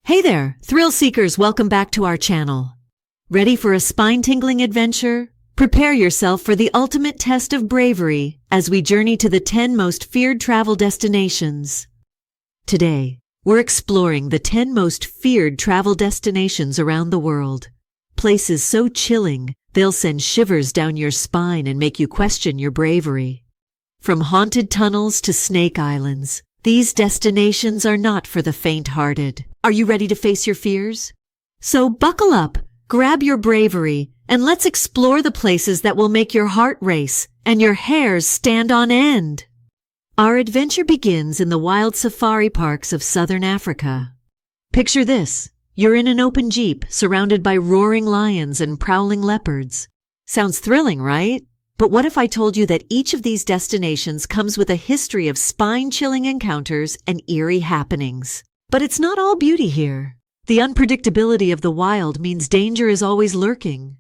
Hey there, thrill seekers, welcome back to our channel. Ready for a spine-tingling adventure? Prepare yourself for the ultimate test of bravery as we journey to the 10 most feared travel destinations. Today, we're exploring the 10 most feared travel destinations around the world. Places so chilling, they'll send shivers down your spine and make you question your bravery. From haunted tunnels to snake islands, these destinations are not for the faint-hearted. Are you ready to face your fears? So buckle up, grab your bravery, and let's explore the places that will make your heart race and your hairs stand on end. Our adventure begins in the wild safari parks of southern Africa. Picture this. You're in an open jeep surrounded by roaring lions and prowling leopards. Sounds thrilling, right? But what if I told you that each of these destinations comes with a history of spine-chilling encounters and eerie happenings? But it's not all beauty here. The unpredictability of the wild means danger is always lurking.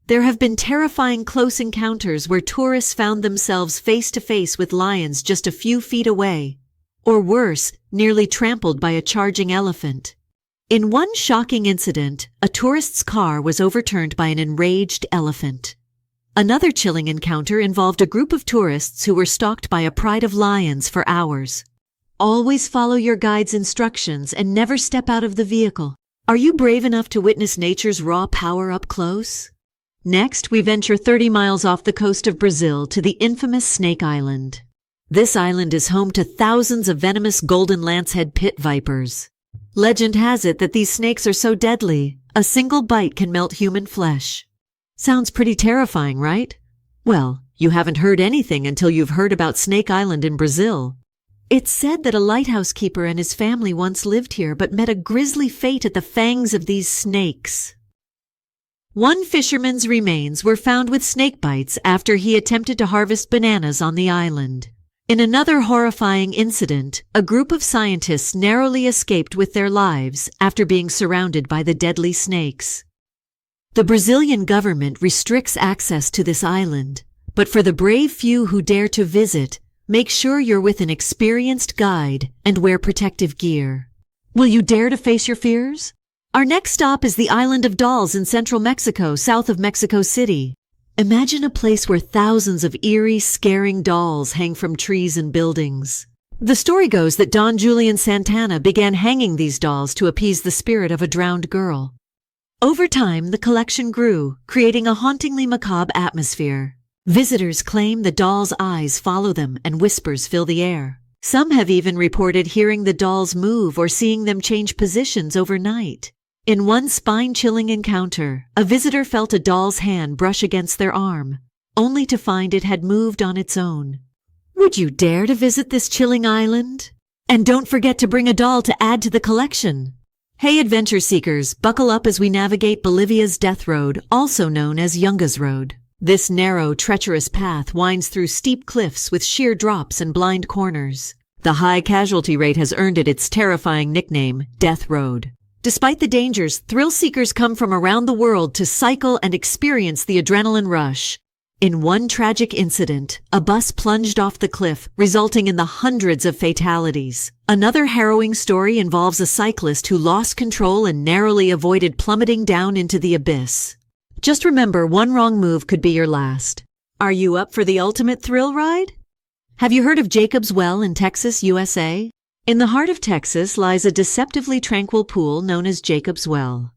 There have been terrifying close encounters where tourists found themselves face-to-face with lions just a few feet away, or worse, nearly trampled by a charging elephant. In one shocking incident, a tourist's car was overturned by an enraged elephant. Another chilling encounter involved a group of tourists who were stalked by a pride of lions for hours. Always follow your guide's instructions and never step out of the vehicle. Are you brave enough to witness nature's raw power up close? Next, we venture 30 miles off the coast of Brazil to the infamous Snake Island. This island is home to thousands of venomous golden lancehead pit vipers. Legend has it that these snakes are so deadly, a single bite can melt human flesh. Sounds pretty terrifying, right? Well, you haven't heard anything until you've heard about Snake Island in Brazil. It's said that a lighthouse keeper and his family once lived here but met a grisly fate at the fangs of these snakes. One fisherman's remains were found with snake bites after he attempted to harvest bananas on the island. In another horrifying incident, a group of scientists narrowly escaped with their lives after being surrounded by the deadly snakes. The Brazilian government restricts access to this island, but for the brave few who dare to visit, make sure you're with an experienced guide and wear protective gear. Will you dare to face your fears? Our next stop is the island of Dolls in central Mexico, south of Mexico City. Imagine a place where thousands of eerie, scaring dolls hang from trees and buildings. The story goes that Don Julian Santana began hanging these dolls to appease the spirit of a drowned girl. Over time, the collection grew, creating a hauntingly macabre atmosphere. Visitors claim the dolls' eyes follow them and whispers fill the air. Some have even reported hearing the dolls move or seeing them change positions overnight. In one spine-chilling encounter, a visitor felt a doll's hand brush against their arm, only to find it had moved on its own. Would you dare to visit this chilling island? And don't forget to bring a doll to add to the collection. Hey adventure seekers, buckle up as we navigate Bolivia's death road, also known as 𝐬𝐮𝐬𝐫𝐞 road. This narrow, treacherous path winds through steep cliffs with sheer drops and blind corners. The high casualty rate has earned it its terrifying nickname, Death Road. Despite the dangers, thrill seekers come from around the world to cycle and experience the adrenaline rush. In one tragic incident, a bus plunged off the cliff, resulting in the hundreds of fatalities. Another harrowing story involves a cyclist who lost control and narrowly avoided plummeting down into the abyss. Just remember, one wrong move could be your last. Are you up for the ultimate thrill ride? Have you heard of Jacob's Well in Texas, USA? In the heart of Texas lies a deceptively tranquil pool known as Jacob's Well.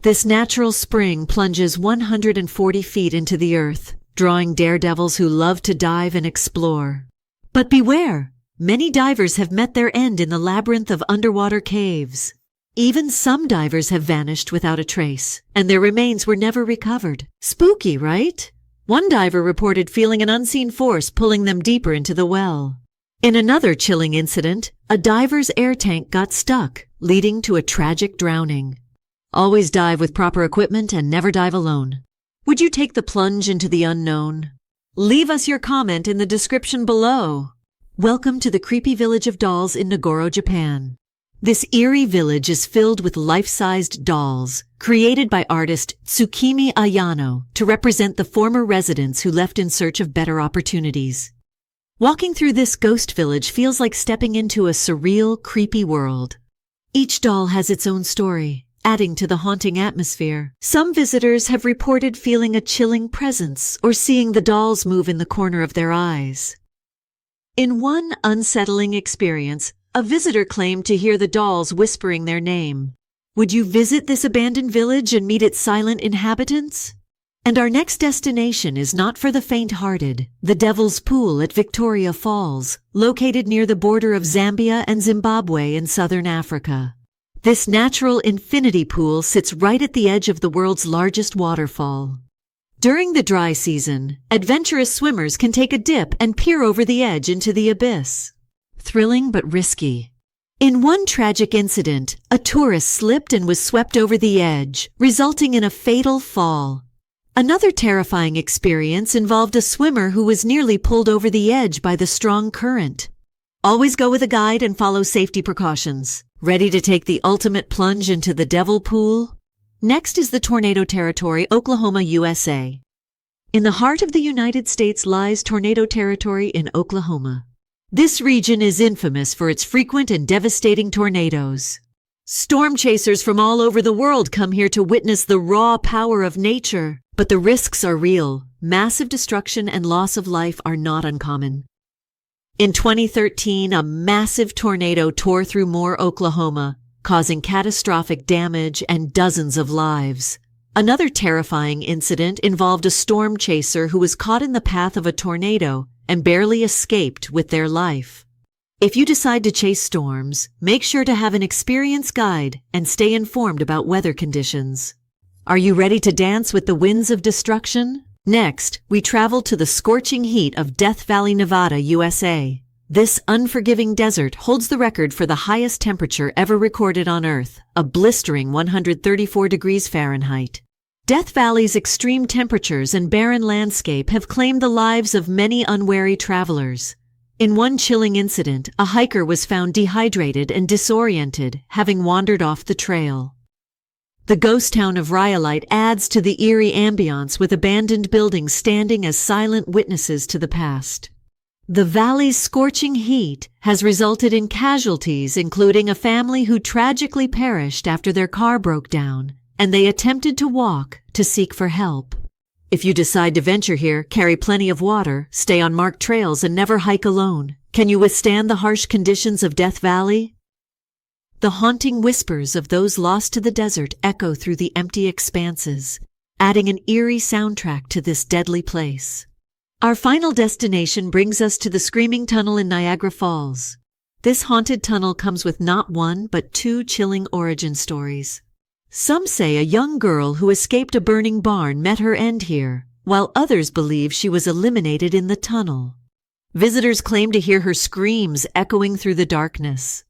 This natural spring plunges 140 feet into the earth, drawing daredevils who love to dive and explore. But beware! Many divers have met their end in the labyrinth of underwater caves. Even some divers have vanished without a trace, and their remains were never recovered. Spooky, right? One diver reported feeling an unseen force pulling them deeper into the well. In another chilling incident, a diver's air tank got stuck, leading to a tragic drowning. Always dive with proper equipment and never dive alone. Would you take the plunge into the unknown? Leave us your comment in the description below. Welcome to the creepy village of dolls in Nagoro, Japan. This eerie village is filled with life-sized dolls, created by artist Tsukimi Ayano to represent the former residents who left in search of better opportunities. Walking through this ghost village feels like stepping into a surreal, creepy world. Each doll has its own story, adding to the haunting atmosphere. Some visitors have reported feeling a chilling presence or seeing the dolls move in the corner of their eyes. In one unsettling experience, a visitor claimed to hear the dolls whispering their name. Would you visit this abandoned village and meet its silent inhabitants? And our next destination is not for the faint-hearted, the Devil's Pool at Victoria Falls, located near the border of Zambia and Zimbabwe in southern Africa. This natural infinity pool sits right at the edge of the world's largest waterfall. During the dry season, adventurous swimmers can take a dip and peer over the edge into the abyss. Thrilling but risky. In one tragic incident, a tourist slipped and was swept over the edge, resulting in a fatal fall. Another terrifying experience involved a swimmer who was nearly pulled over the edge by the strong current. Always go with a guide and follow safety precautions. Ready to take the ultimate plunge into the Devil Pool? Next is the Tornado Territory, Oklahoma, USA. In the heart of the United States lies Tornado Territory in Oklahoma. This region is infamous for its frequent and devastating tornadoes. Storm chasers from all over the world come here to witness the raw power of nature. But the risks are real. Massive destruction and loss of life are not uncommon. In 2013, a massive tornado tore through Moore, Oklahoma, causing catastrophic damage and dozens of lives. Another terrifying incident involved a storm chaser who was caught in the path of a tornado and barely escaped with their life. If you decide to chase storms, make sure to have an experienced guide and stay informed about weather conditions. Are you ready to dance with the winds of destruction? Next, we travel to the scorching heat of Death Valley, Nevada, USA. This unforgiving desert holds the record for the highest temperature ever recorded on Earth, a blistering 134 degrees Fahrenheit. Death Valley's extreme temperatures and barren landscape have claimed the lives of many unwary travelers. In one chilling incident, a hiker was found dehydrated and disoriented, having wandered off the trail. The ghost town of Rhyolite adds to the eerie ambiance with abandoned buildings standing as silent witnesses to the past. The valley's scorching heat has resulted in casualties, including a family who tragically perished after their car broke down, and they attempted to walk to seek for help. If you decide to venture here, carry plenty of water, stay on marked trails, and never hike alone. Can you withstand the harsh conditions of Death Valley? The haunting whispers of those lost to the desert echo through the empty expanses, adding an eerie soundtrack to this deadly place. Our final destination brings us to the Screaming Tunnel in Niagara Falls. This haunted tunnel comes with not one but two chilling origin stories. Some say a young girl who escaped a burning barn met her end here, while others believe she was eliminated in the tunnel. Visitors claim to hear her screams echoing through the darkness.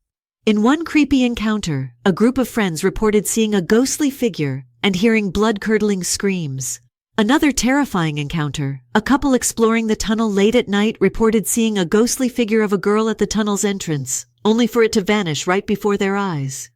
In one creepy encounter, a group of friends reported seeing a ghostly figure and hearing blood-curdling screams. Another terrifying encounter, a couple exploring the tunnel late at night reported seeing a ghostly figure of a girl at the tunnel's entrance, only for it to vanish right before their eyes.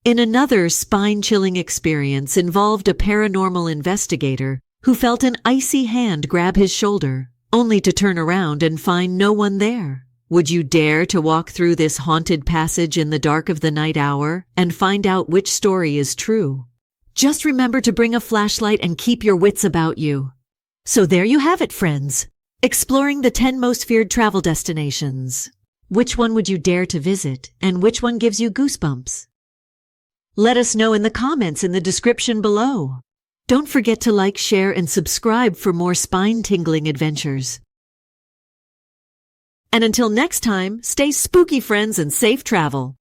In another spine-chilling experience involved a paranormal investigator who felt an icy hand grab his shoulder, only to turn around and find no one there. Would you dare to walk through this haunted passage in the dark of the night hour and find out which story is true? Just remember to bring a flashlight and keep your wits about you. So there you have it, friends. Exploring the 10 most feared travel destinations. Which one would you dare to visit, and which one gives you goosebumps? Let us know in the comments in the description below. Don't forget to like, share, and subscribe for more spine-tingling adventures. And until next time, stay spooky, friends, and safe travel.